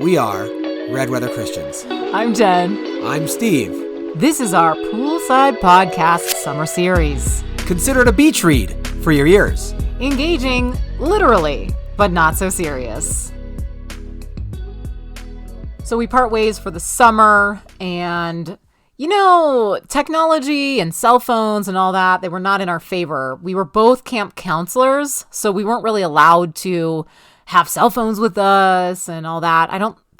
We are Red Weather Christians. I'm Jen. I'm Steve. This is our Poolside Podcast Summer Series. Consider it a beach read for your ears. Engaging, literally, but not so serious. So we part ways for the summer, and technology and cell phones and all that, they were not in our favor. We were both camp counselors, so we weren't really allowed to have cell phones with us and all that.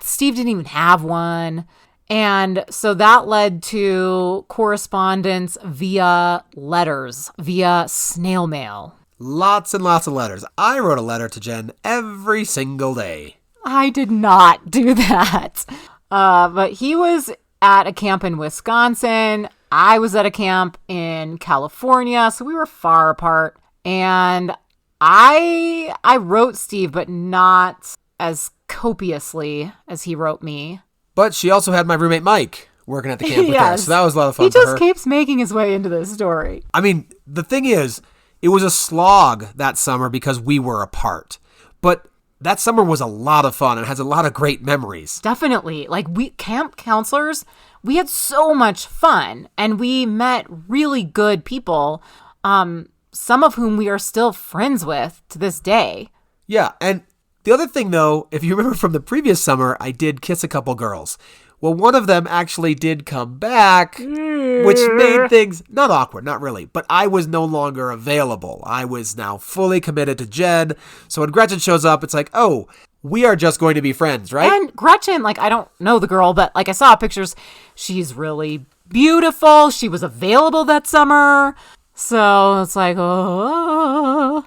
Steve didn't even have one. And so that led to correspondence via letters, via snail mail. Lots and lots of letters. I wrote a letter to Jen every single day. I did not do that. But he was at a camp in Wisconsin. I was at a camp in California, so we were far apart. And I wrote Steve, but not as copiously as he wrote me. But she also had my roommate Mike working at the camp with her, so that was a lot of fun. He just keeps making his way into this story. I mean, the thing is, it was a slog that summer because we were apart. But that summer was a lot of fun and has a lot of great memories. Definitely. We camp counselors, we had so much fun, and we met really good people, some of whom we are still friends with to this day. Yeah, and the other thing, though, if you remember from the previous summer, I did kiss a couple girls. Well, one of them actually did come back, which made things not awkward, not really, but I was no longer available. I was now fully committed to Jen. So when Gretchen shows up, it's like, oh, we are just going to be friends, right? And Gretchen, I don't know the girl, but I saw pictures. She's really beautiful. She was available that summer. So it's like, oh.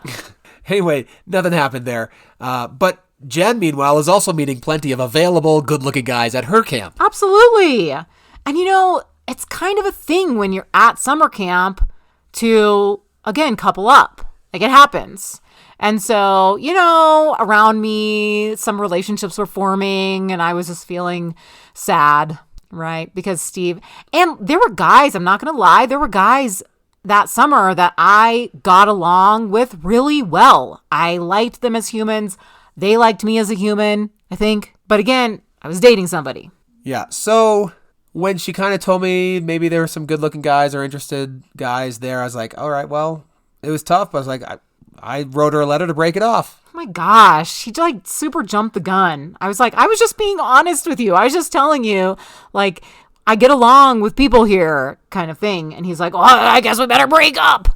Anyway, nothing happened there. But Jen, meanwhile, is also meeting plenty of available, good-looking guys at her camp. Absolutely. And it's kind of a thing when you're at summer camp to, again, couple up. It happens. And so, around me, some relationships were forming, and I was just feeling sad, right? Because Steve, and there were guys, I'm not going to lie, there were guys that summer that I got along with really well. I liked them as humans. They liked me as a human, I think. But again, I was dating somebody. Yeah. So when she kind of told me maybe there were some good looking guys or interested guys there, I was like, all right, well, it was tough. But I was like, I wrote her a letter to break it off. Oh my gosh. She super jumped the gun. I was like, I was just being honest with you. I was just telling you, I get along with people here kind of thing. And he's like, oh, I guess we better break up.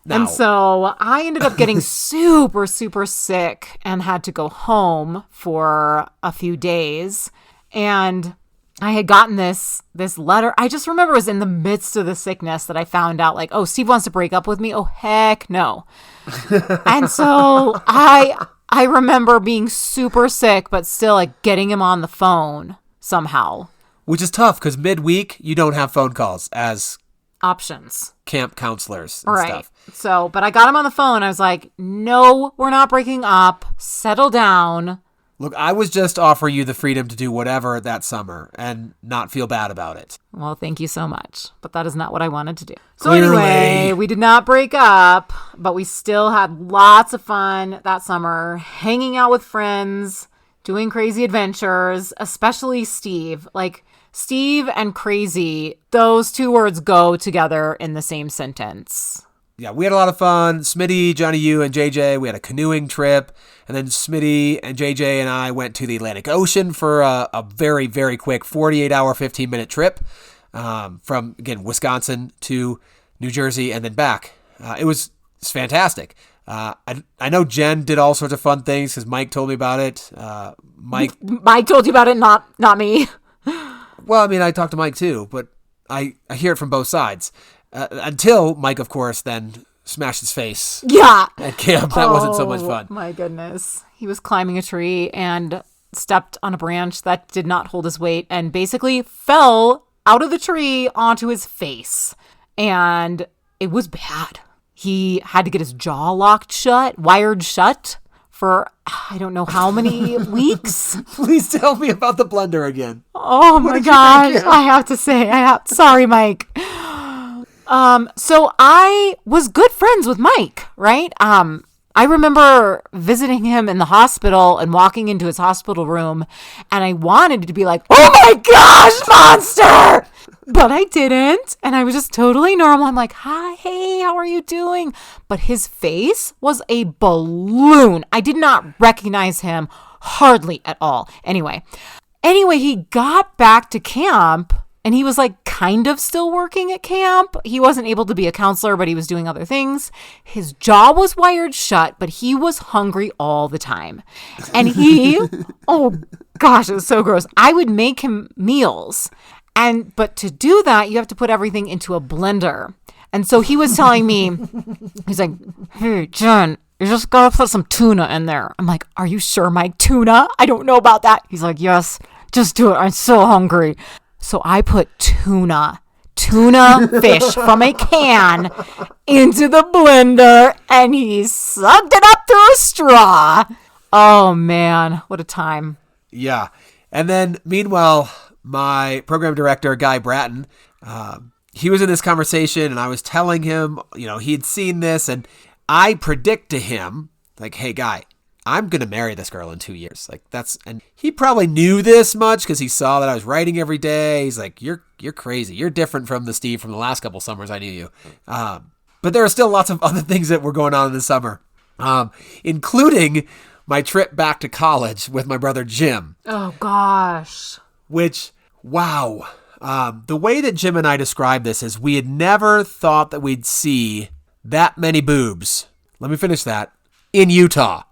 No. And so I ended up getting super, super sick and had to go home for a few days. And I had gotten this letter. I just remember it was in the midst of the sickness that I found out oh, Steve wants to break up with me. Oh, heck no. And so I remember being super sick, but still getting him on the phone somehow. Which is tough because midweek, you don't have phone calls as options. Camp counselors and stuff. So, but I got him on the phone. I was like, no, we're not breaking up. Settle down. Look, I was just offering you the freedom to do whatever that summer and not feel bad about it. Well, thank you so much. But that is not what I wanted to do. So Clearly. Anyway, we did not break up, but we still had lots of fun that summer, hanging out with friends, doing crazy adventures, especially Steve. Steve and crazy, those two words go together in the same sentence. Yeah, we had a lot of fun. Smitty, Johnny U, and JJ, we had a canoeing trip. And then Smitty and JJ and I went to the Atlantic Ocean for a very, very quick 48-hour, 15-minute trip from, again, Wisconsin to New Jersey and then back. It's fantastic. I know Jen did all sorts of fun things because Mike told me about it. Mike told you about it, not me. Well, I mean, I talked to Mike too, but I hear it from both sides. Until Mike, of course, then smashed his face. Yeah. At camp. That wasn't so much fun. My goodness. He was climbing a tree and stepped on a branch that did not hold his weight and basically fell out of the tree onto his face. And it was bad. He had to get his jaw wired shut for I don't know how many weeks. Please tell me about the blender again. Oh my gosh. I have to say, sorry, Mike. So I was good friends with Mike, right? I I remember visiting him in the hospital and walking into his hospital room, and I wanted to be like, oh my gosh, monster! But I didn't, and I was just totally normal. I'm like, hi, hey, how are you doing? But his face was a balloon. I did not recognize him hardly at all. Anyway, he got back to camp, and he was like kind of still working at camp. He wasn't able to be a counselor, but he was doing other things. His jaw was wired shut, but he was hungry all the time. And oh gosh, it was so gross. I would make him meals. But to do that, you have to put everything into a blender. And so he was telling me, he's like, hey, Jen, you just gotta put some tuna in there. I'm like, are you sure, Mike? Tuna? I don't know about that. He's like, yes, just do it. I'm so hungry. So I put tuna fish from a can into the blender, and he sucked it up through a straw. Oh, man, what a time. Yeah. And then, meanwhile, my program director, Guy Bratton, he was in this conversation, and I was telling him, he'd seen this, and I predict to him, like, hey, Guy, I'm going to marry this girl in 2 years. And he probably knew this much because he saw that I was writing every day. He's like, you're crazy. You're different from the Steve from the last couple summers I knew you. But there are still lots of other things that were going on in the summer, including my trip back to college with my brother Jim. Oh, gosh. Which, wow. The way that Jim and I described this is we had never thought that we'd see that many boobs. Let me finish that. In Utah.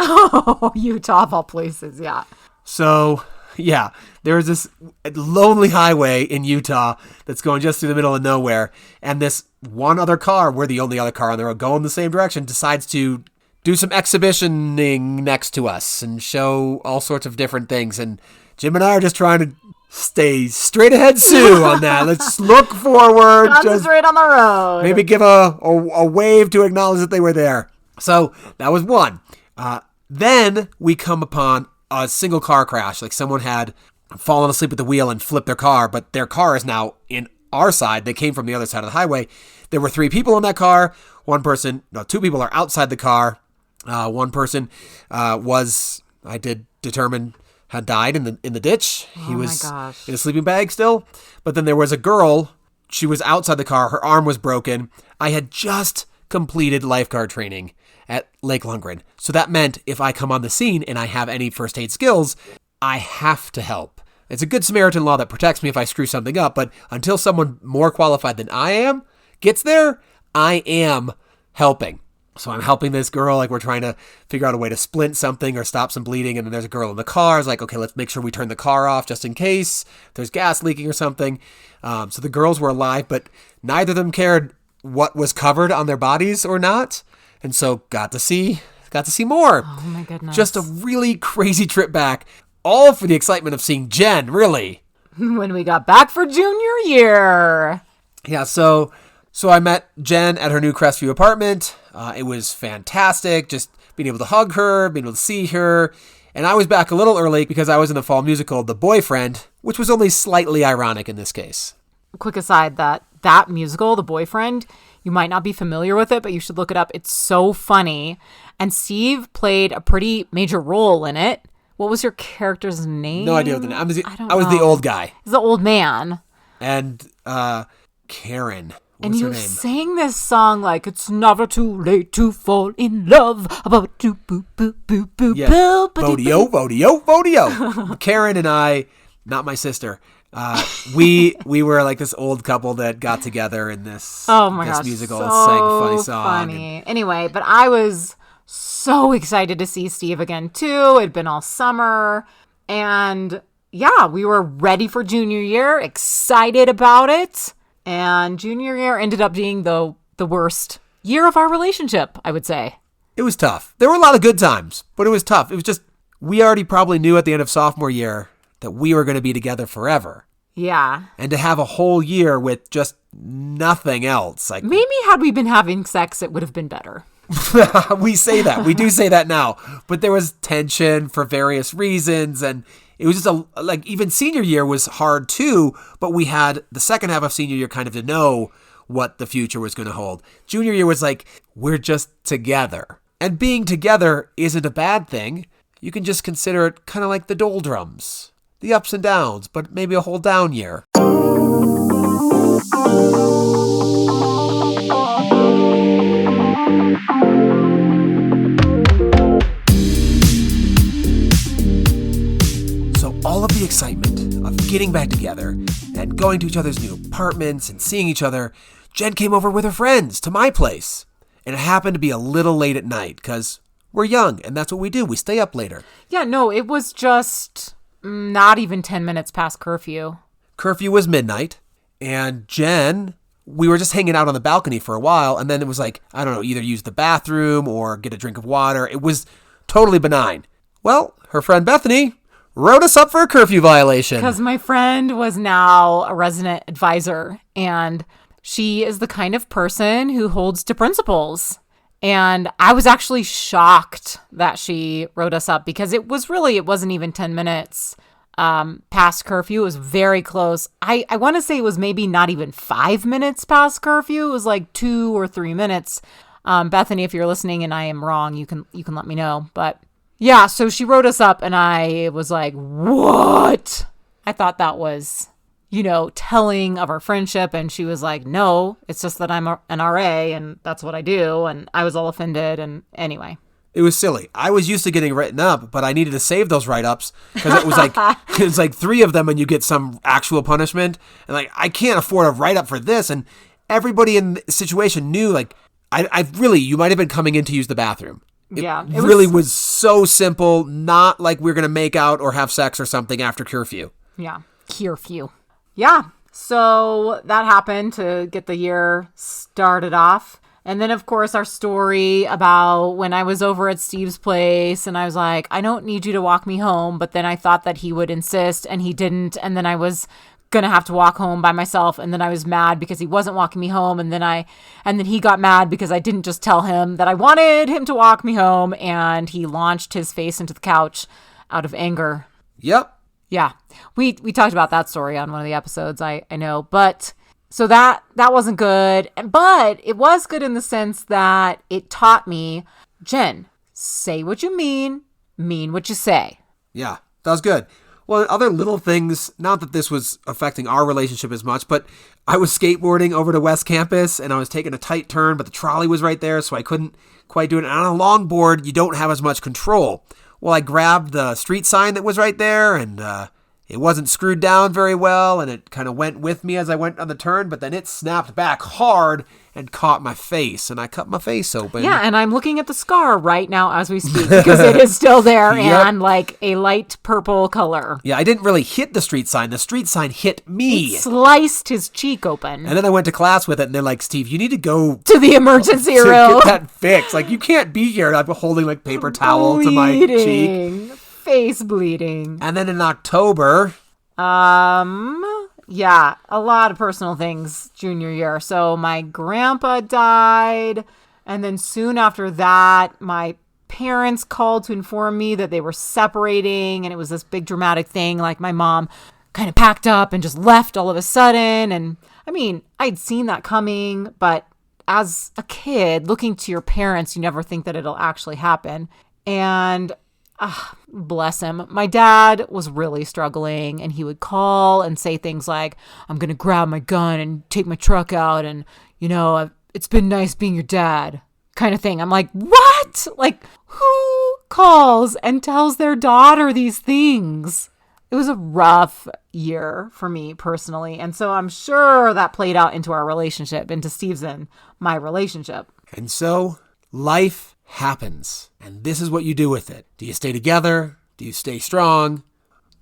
Oh, Utah of all places, yeah. So, yeah, there was this lonely highway in Utah that's going just through the middle of nowhere, and this one other car, we're the only other car on the road going the same direction, decides to do some exhibitioning next to us and show all sorts of different things, and Jim and I are just trying to stay straight ahead, Sue, on that. Let's look forward. Concentrate on the road. Maybe give a wave to acknowledge that they were there. So that was one. Then we come upon a single car crash. Like someone had fallen asleep at the wheel and flipped their car, but their car is now in our side. They came from the other side of the highway. There were 3 people in that car. 2 people are outside the car. One person I did determine had died in the ditch. He was in a sleeping bag still. But then there was a girl. She was outside the car. Her arm was broken. I had just completed lifeguard training at Lake Lundgren. So that meant if I come on the scene and I have any first aid skills, I have to help. It's a good Samaritan law that protects me if I screw something up, but until someone more qualified than I am gets there, I am helping. So I'm helping this girl, like we're trying to figure out a way to splint something or stop some bleeding, and then there's a girl in the car. It's like, okay, let's make sure we turn the car off just in case there's gas leaking or something. So the girls were alive, but neither of them cared what was covered on their bodies or not. And so got to see more. Oh my goodness. Just a really crazy trip back, all for the excitement of seeing Jen, really. When we got back for junior year. Yeah, so I met Jen at her new Crestview apartment. It was fantastic, just being able to hug her, being able to see her. And I was back a little early because I was in the fall musical The Boyfriend, which was only slightly ironic in this case. Quick aside, that musical, The Boyfriend, you might not be familiar with it, but you should look it up. It's so funny. And Steve played a pretty major role in it. What was your character's name? No idea what the name. I was the old guy. He's the old man. And Karen. And you sang this song like, it's never too late to fall in love. About to boo boo boo boo yeah. boo. Vodio. Karen and I, not my sister, we were like this old couple that got together in this, musical and sang a funny song. Funny. Anyway, but I was so excited to see Steve again too. It'd been all summer, and yeah, we were ready for junior year, excited about it. And junior year ended up being the worst year of our relationship, I would say. It was tough. There were a lot of good times, but it was tough. It was just, we already probably knew at the end of sophomore year that we were going to be together forever. Yeah. And to have a whole year with just nothing else. Like maybe had we been having sex, it would have been better. We say that. We do say that now. But there was tension for various reasons, and it was just even senior year was hard too, but we had the second half of senior year kind of to know what the future was going to hold. Junior year was like, we're just together. And being together isn't a bad thing. You can just consider it kind of like the doldrums. The ups and downs, but maybe a whole down year. So all of the excitement of getting back together and going to each other's new apartments and seeing each other, Jen came over with her friends to my place. And it happened to be a little late at night because we're young and that's what we do. We stay up later. Yeah, no, it was just not even 10 minutes past curfew. Curfew was midnight. And Jen, we were just hanging out on the balcony for a while. And then it was like, I don't know, either use the bathroom or get a drink of water. It was totally benign. Well, her friend Bethany wrote us up for a curfew violation. Because my friend was now a resident advisor, and she is the kind of person who holds to principles. And I was actually shocked that she wrote us up because it wasn't even 10 minutes past curfew. It was very close. I want to say it was maybe not even 5 minutes past curfew. It was like 2 or 3 minutes. Bethany, if you're listening and I am wrong, you can let me know. But yeah, so she wrote us up and I was like, what? I thought that was, telling of our friendship. And she was like, no, it's just that I'm an RA and that's what I do. And I was all offended. And anyway. It was silly. I was used to getting written up, but I needed to save those write-ups because it was like 3 of them and you get some actual punishment. And like, I can't afford a write-up for this. And everybody in the situation knew, like, you might have been coming in to use the bathroom. It really was so simple, not like we're going to make out or have sex or something after curfew. Yeah, curfew. Yeah, so that happened to get the year started off. And then, of course, our story about when I was over at Steve's place and I was like, I don't need you to walk me home. But then I thought that he would insist and he didn't. And then I was going to have to walk home by myself. And then I was mad because he wasn't walking me home. And then he got mad because I didn't just tell him that I wanted him to walk me home. And he launched his face into the couch out of anger. Yep. Yeah. We talked about that story on one of the episodes. I know. But so that wasn't good, but it was good in the sense that it taught me, Jen, say what you mean what you say. Yeah, that was good. Well, other little things, not that this was affecting our relationship as much, but I was skateboarding over to West Campus and I was taking a tight turn, but the trolley was right there, so I couldn't quite do it. And on a longboard, you don't have as much control. Well, I grabbed the street sign that was right there and it wasn't screwed down very well, and it kind of went with me as I went on the turn, but then it snapped back hard and caught my face, and I cut my face open. Yeah, and I'm looking at the scar right now as we speak, because it is still there and like a light purple color. Yeah, I didn't really hit the street sign. The street sign hit me. It sliced his cheek open. And then I went to class with it, and they're like, Steve, you need to go to the emergency room. Get that fixed. Like, you can't be here. I'm holding like paper towel to my cheek. Face bleeding. And then in October, yeah, a lot of personal things junior year. So my grandpa died, and then soon after that, my parents called to inform me that they were separating, and it was this big dramatic thing. Like, my mom kind of packed up and just left all of a sudden. And I mean, I'd seen that coming, but as a kid, looking to your parents, you never think that it'll actually happen. And bless him. My dad was really struggling, and he would call and say things like, I'm going to grab my gun and take my truck out. And, it's been nice being your dad kind of thing. I'm like, what? Like, who calls and tells their daughter these things? It was a rough year for me personally. And so I'm sure that played out into our relationship, into Steve's and my relationship. And so life happens, and this is what you do with it. Do you stay together? Do you stay strong?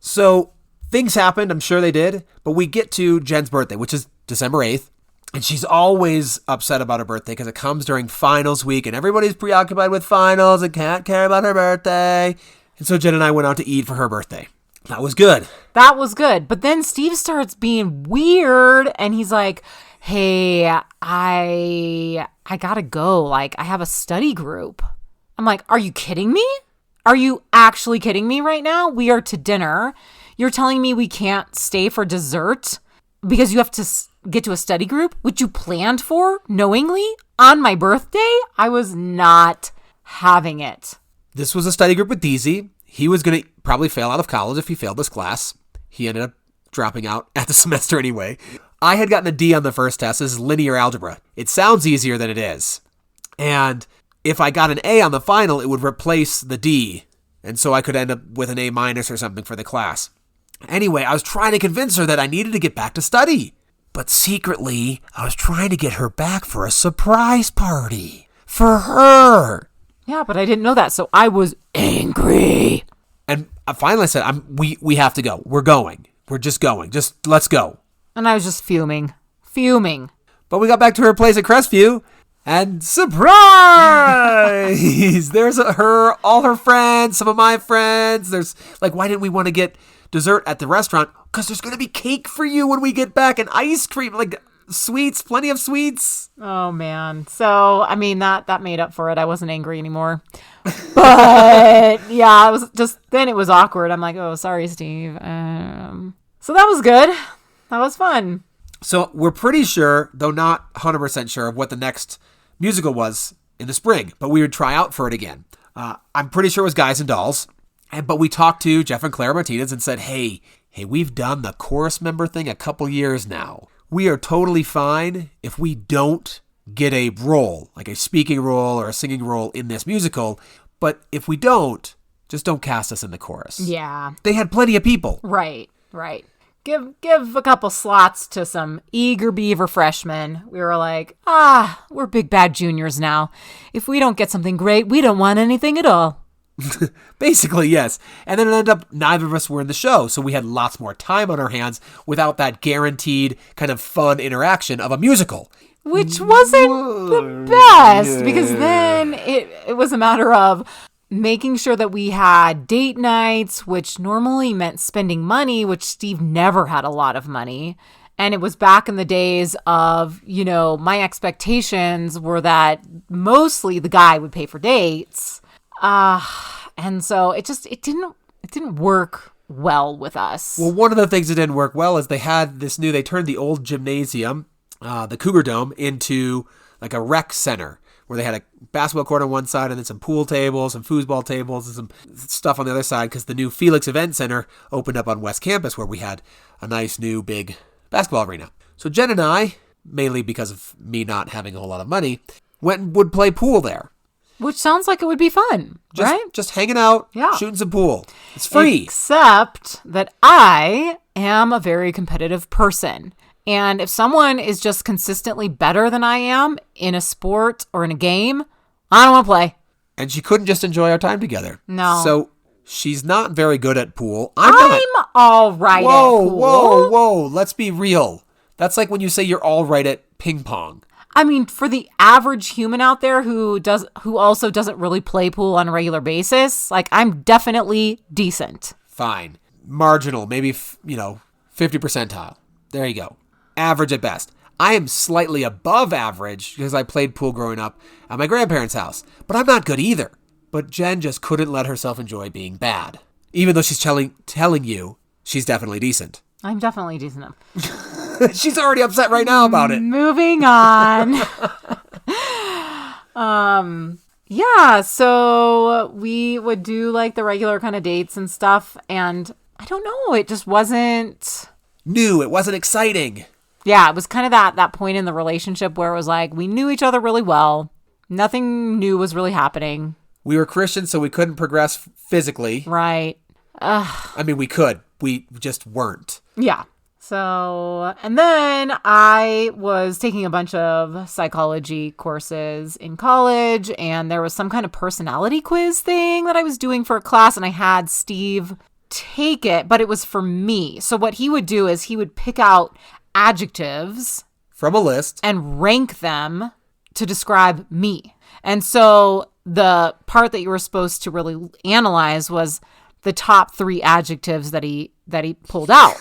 So things happened, I'm sure they did, but we get to Jen's birthday, which is December 8th, and she's always upset about her birthday because it comes during finals week, and everybody's preoccupied with finals and can't care about her birthday. And so Jen and I went out to eat for her birthday. That was good. That was good. But then Steve starts being weird, and he's like, hey, I gotta go. Like, I have a study group. I'm like, are you kidding me? Are you actually kidding me right now? We are to dinner. You're telling me we can't stay for dessert because you have to get to a study group, which you planned for knowingly on my birthday? I was not having it. This was a study group with DZ. He was going to probably fail out of college if he failed this class. He ended up dropping out at the semester anyway. I had gotten a D on the first test. This is linear algebra. It sounds easier than it is. And if I got an A on the final, it would replace the D. And so I could end up with an A- or something for the class. Anyway, I was trying to convince her that I needed to get back to study. But secretly, I was trying to get her back for a surprise party. For her. Yeah, but I didn't know that, so I was angry. And finally I said, we have to go. We're going. We're just going. Just let's go. And I was just fuming. Fuming. But we got back to her place at Crestview, and surprise! There's her, all her friends, some of my friends. There's like, why didn't we want to get dessert at the restaurant? Because there's going to be cake for you when we get back and ice cream, like sweets, plenty of sweets. Oh, man. So, I mean, that made up for it. I wasn't angry anymore. But, yeah, it was just, then it was awkward. I'm like, oh, sorry, Steve. So that was good. That was fun. So we're pretty sure, though not 100% sure, of what the next musical was in the spring. But we would try out for it again. I'm pretty sure it was Guys and Dolls. But we talked to Jeff and Claire Martinez and said, hey, we've done the chorus member thing a couple years now. We are totally fine if we don't get a role, like a speaking role or a singing role in this musical. But if we don't, just don't cast us in the chorus. Yeah. They had plenty of people. Right. Give a couple slots to some eager beaver freshmen. We were like, we're big bad juniors now. If we don't get something great, we don't want anything at all. Basically, yes. And then it ended up neither of us were in the show, so we had lots more time on our hands without that guaranteed kind of fun interaction of a musical. Which wasn't the best, because then it was a matter of making sure that we had date nights, which normally meant spending money, which Steve never had a lot of money. And it was back in the days of, my expectations were that mostly the guy would pay for dates. And so it didn't work well with us. Well, one of the things that didn't work well is they turned the old gymnasium, the Cougar Dome, into like a rec center where they had a basketball court on one side and then some pool tables, some foosball tables, and some stuff on the other side because the new Felix Event Center opened up on West Campus where we had a nice new big basketball arena. So Jen and I, mainly because of me not having a whole lot of money, went and would play pool there. Which sounds like it would be fun, right? Just hanging out, shooting some pool. It's free. Except that I am a very competitive person. And if someone is just consistently better than I am in a sport or in a game, I don't want to play. And she couldn't just enjoy our time together. No. So she's not very good at pool. I'm all right at pool. Whoa. Let's be real. That's like when you say you're all right at ping pong. I mean, for the average human out there who also doesn't really play pool on a regular basis, like I'm definitely decent. Fine. Marginal, maybe, 50 percentile. There you go. Average at best. I am slightly above average because I played pool growing up at my grandparents' house, but I'm not good either. But Jen just couldn't let herself enjoy being bad, even though she's telling you she's definitely decent. I'm definitely decent. She's already upset right now about it. Moving on. Yeah, so we would do like the regular kind of dates and stuff, and I don't know, it just wasn't new. It wasn't exciting. Yeah, it was kind of that point in the relationship where it was like we knew each other really well. Nothing new was really happening. We were Christians, so we couldn't progress physically. Right. I mean, we could. We just weren't. Yeah. So, and then I was taking a bunch of psychology courses in college, and there was some kind of personality quiz thing that I was doing for a class, and I had Steve take it, but it was for me. So what he would do is he would pick out adjectives from a list and rank them to describe me. And so the part that you were supposed to really analyze was the top 3 adjectives that he pulled out.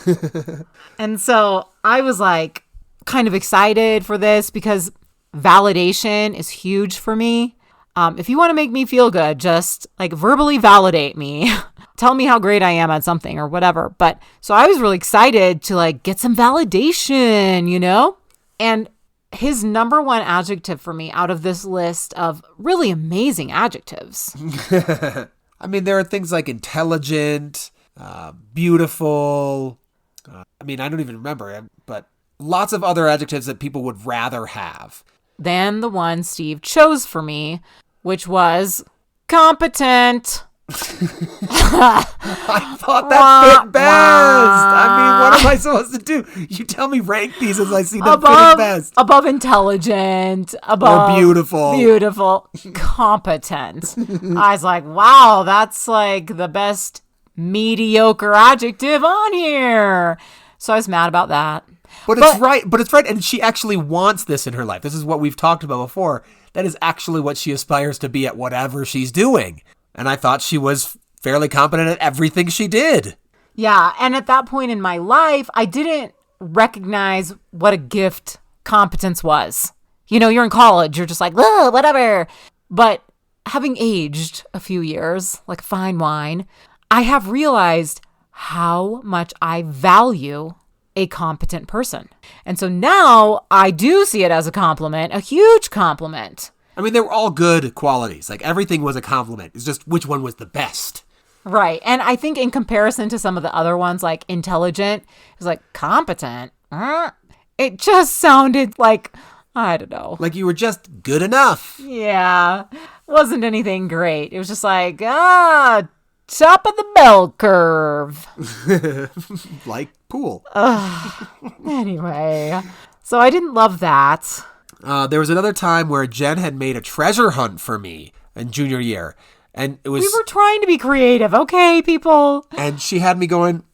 And so I was like kind of excited for this because validation is huge for me. If you want to make me feel good, just like verbally validate me. Tell me how great I am at something or whatever. But so I was really excited to like get some validation, And his number one adjective for me out of this list of really amazing adjectives. I mean, there are things like intelligent, beautiful. I mean, I don't even remember, but lots of other adjectives that people would rather have Than the one Steve chose for me, which was competent. I thought that fit best. I mean, what am I supposed to do? You tell me rank these as I see them fitting best. Above intelligent, above or beautiful. Beautiful, competent. I was like, wow, that's like the best mediocre adjective on here. So I was mad about that. But it's right. But it's right. And she actually wants this in her life. This is what we've talked about before. That is actually what she aspires to be at whatever she's doing. And I thought she was fairly competent at everything she did. Yeah. And at that point in my life, I didn't recognize what a gift competence was. You know, you're in college. You're just like, whatever. But having aged a few years, like fine wine, I have realized how much I value a competent person. And so now I do see it as a compliment, a huge compliment. I mean, they were all good qualities. Like, everything was a compliment. It's just which one was the best. Right. And I think in comparison to some of the other ones, like intelligent, it's like competent. It just sounded like, I don't know. Like you were just good enough. Yeah. Wasn't anything great. It was just like, top of the bell curve. Like pool. Anyway, so I didn't love that. There was another time where Jen had made a treasure hunt for me in junior year. And it was... We were trying to be creative. Okay, people. And she had me going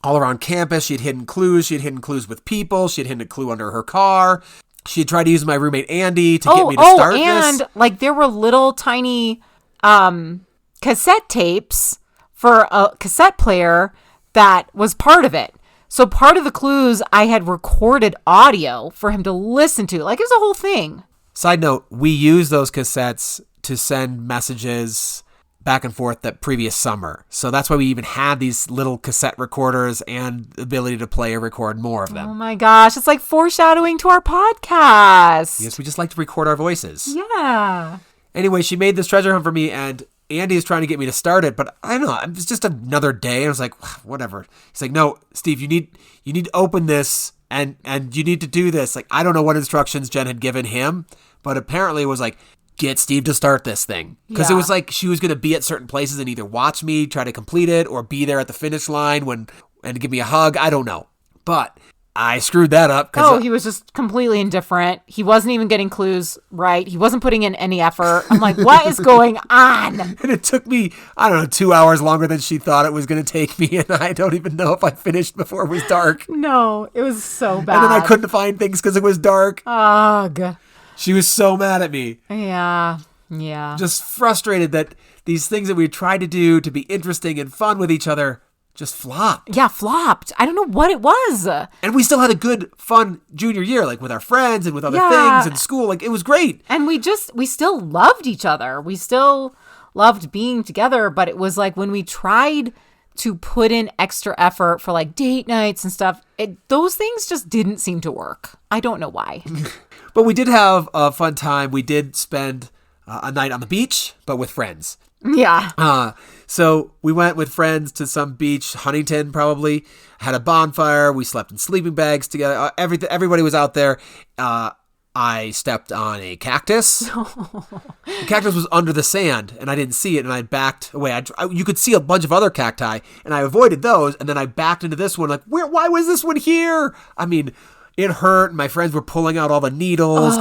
all around campus. She had hidden clues. She had hidden clues with people. She had hidden a clue under her car. She had tried to use my roommate Andy to get me to start this. And like there were little tiny cassette tapes for a cassette player that was part of it. So part of the clues, I had recorded audio for him to listen to. Like, it was a whole thing. Side note, we used those cassettes to send messages back and forth that previous summer. So that's why we even had these little cassette recorders and the ability to play or record more of them. Oh my gosh, it's like foreshadowing to our podcast. Yes, we just like to record our voices. Yeah. Anyway, she made this treasure hunt for me, and Andy is trying to get me to start it, but I don't know. It's just another day. And I was like, whatever. He's like, no, Steve, you need to open this and you need to do this. Like, I don't know what instructions Jen had given him, but apparently it was like, get Steve to start this thing. Because It was like she was going to be at certain places and either watch me try to complete it or be there at the finish line and give me a hug. I don't know. But I screwed that up. He was just completely indifferent. He wasn't even getting clues right. He wasn't putting in any effort. I'm like, what is going on? And it took me, 2 hours longer than she thought it was going to take me. And I don't even know if I finished before it was dark. No, it was so bad. And then I couldn't find things because it was dark. Ugh. She was so mad at me. Yeah. Just frustrated that these things that we tried to do to be interesting and fun with each other just flopped. Yeah, flopped. I don't know what it was. And we still had a good, fun junior year, like with our friends and with other things in school. Like, it was great. And we still loved each other. We still loved being together. But it was like when we tried to put in extra effort for like date nights and stuff, those things just didn't seem to work. I don't know why. But we did have a fun time. We did spend a night on the beach, but with friends. Yeah. So we went with friends to some beach, Huntington probably, had a bonfire. We slept in sleeping bags together. Everybody was out there. I stepped on a cactus. The cactus was under the sand, and I didn't see it, and I backed away. You could see a bunch of other cacti, and I avoided those, and then I backed into this one, like, why was this one here? I mean, it hurt. My friends were pulling out all the needles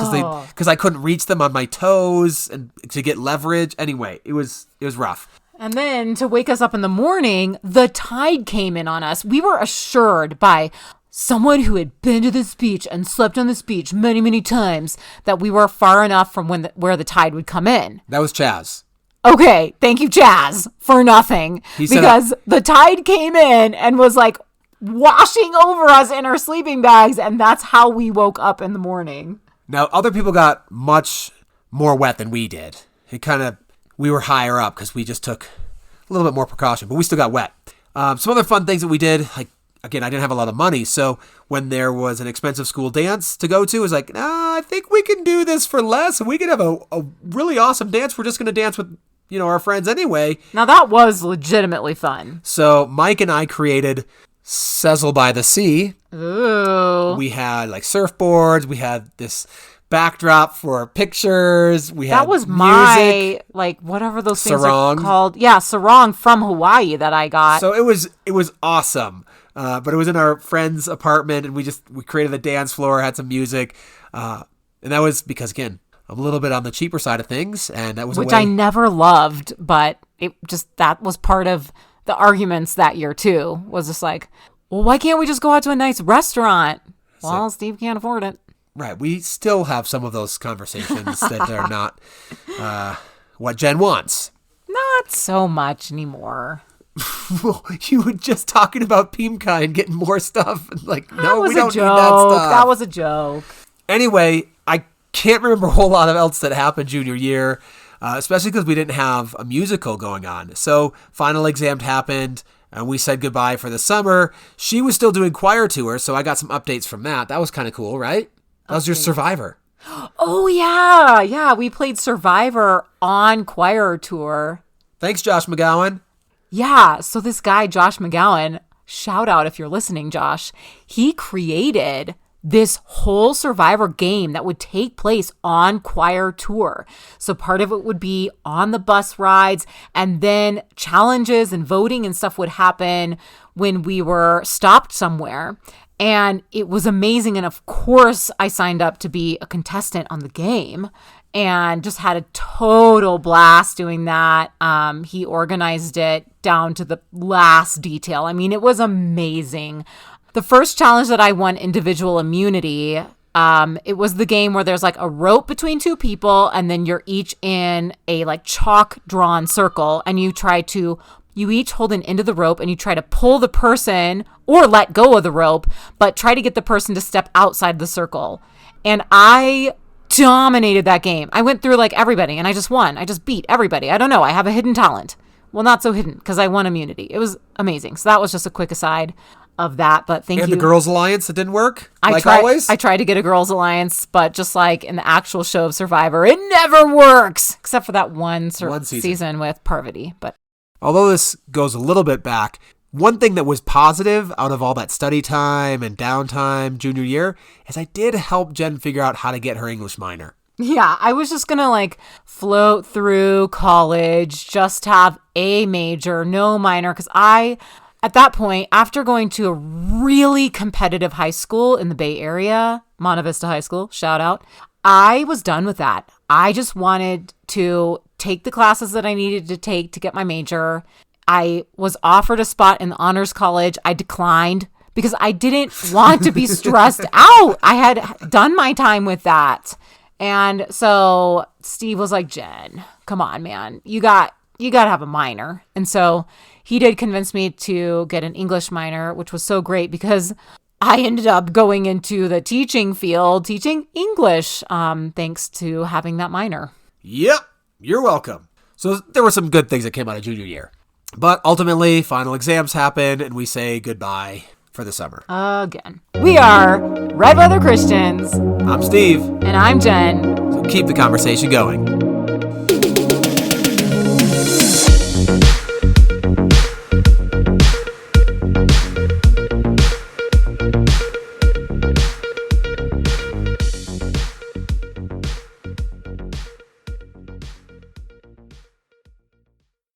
because I couldn't reach them on my toes and to get leverage. Anyway, it was rough. And then to wake us up in the morning, the tide came in on us. We were assured by someone who had been to this beach and slept on this beach many, many times that we were far enough from where the tide would come in. That was Chaz. Okay, thank you, Chaz, for nothing. Because the tide came in and was like washing over us in our sleeping bags, and that's how we woke up in the morning. Now, other people got much more wet than we did. We were higher up because we just took a little bit more precaution, but we still got wet. Some other fun things that we did, like again, I didn't have a lot of money. So when there was an expensive school dance to go to, it was like, nah, I think we can do this for less. And we could have a really awesome dance. We're just going to dance with, our friends anyway. Now that was legitimately fun. So Mike and I created Sezzle by the Sea. Ooh. We had like surfboards. We had this backdrop for pictures. We had that was music. My like whatever those things sarong. Are called. Yeah, sarong from Hawaii that I got. So it was awesome. But it was in our friend's apartment, and we created the dance floor, had some music, and that was because, again, I'm a little bit on the cheaper side of things, and that was which I never loved, but that was part of the arguments that year too. Was just like, well, why can't we just go out to a nice restaurant? Well, Steve can't afford it. Right. We still have some of those conversations that are not what Jen wants. Not so much anymore. Well, you were just talking about Pimka and getting more stuff. Like, no, we don't need that joke. stuff. That was a joke. Anyway, I can't remember a whole lot of else that happened junior year, especially because we didn't have a musical going on. So final exam happened, and we said goodbye for the summer. She was still doing choir tours, so I got some updates from that. That was kind of cool, right? That was your Survivor. Oh, yeah. Yeah, we played Survivor on choir tour. Thanks, Josh McGowan. Yeah, so this guy, Josh McGowan, shout out if you're listening, Josh, he created this whole Survivor game that would take place on choir tour. So part of it would be on the bus rides, and then challenges and voting and stuff would happen when we were stopped somewhere. And it was amazing. And of course, I signed up to be a contestant on the game and just had a total blast doing that. He organized it down to the last detail. I mean, it was amazing. The first challenge that I won, individual immunity, it was the game where there's like a rope between two people, and then you're each in a like chalk drawn circle, and you each hold an end of the rope, and you try to pull the person or let go of the rope, but try to get the person to step outside the circle. And I dominated that game. I went through like everybody, and I just won. I just beat everybody. I don't know. I have a hidden talent. Well, not so hidden, because I won immunity. It was amazing. So that was just a quick aside of that, but thank you. And the Girls Alliance, it didn't work? Always? I tried to get a Girls Alliance, but just like in the actual show of Survivor, it never works, except for that one season with Parvati. But although this goes a little bit back, one thing that was positive out of all that study time and downtime junior year is I did help Jen figure out how to get her English minor. Yeah, I was just going to like float through college, just have a major, no minor, because at that point, after going to a really competitive high school in the Bay Area, Monte Vista High School, shout out, I was done with that. I just wanted to take the classes that I needed to take to get my major. I was offered a spot in the honors college. I declined because I didn't want to be stressed out. I had done my time with that. And so Steve was like, Jen, come on, man, you got to have a minor. And so he did convince me to get an English minor, which was so great because I ended up going into the teaching field, teaching English, thanks to having that minor. Yep, you're welcome. So there were some good things that came out of junior year. But ultimately, final exams happen, and we say goodbye for the summer. Again. We are Red Weather Christians. I'm Steve. And I'm Jen. So keep the conversation going.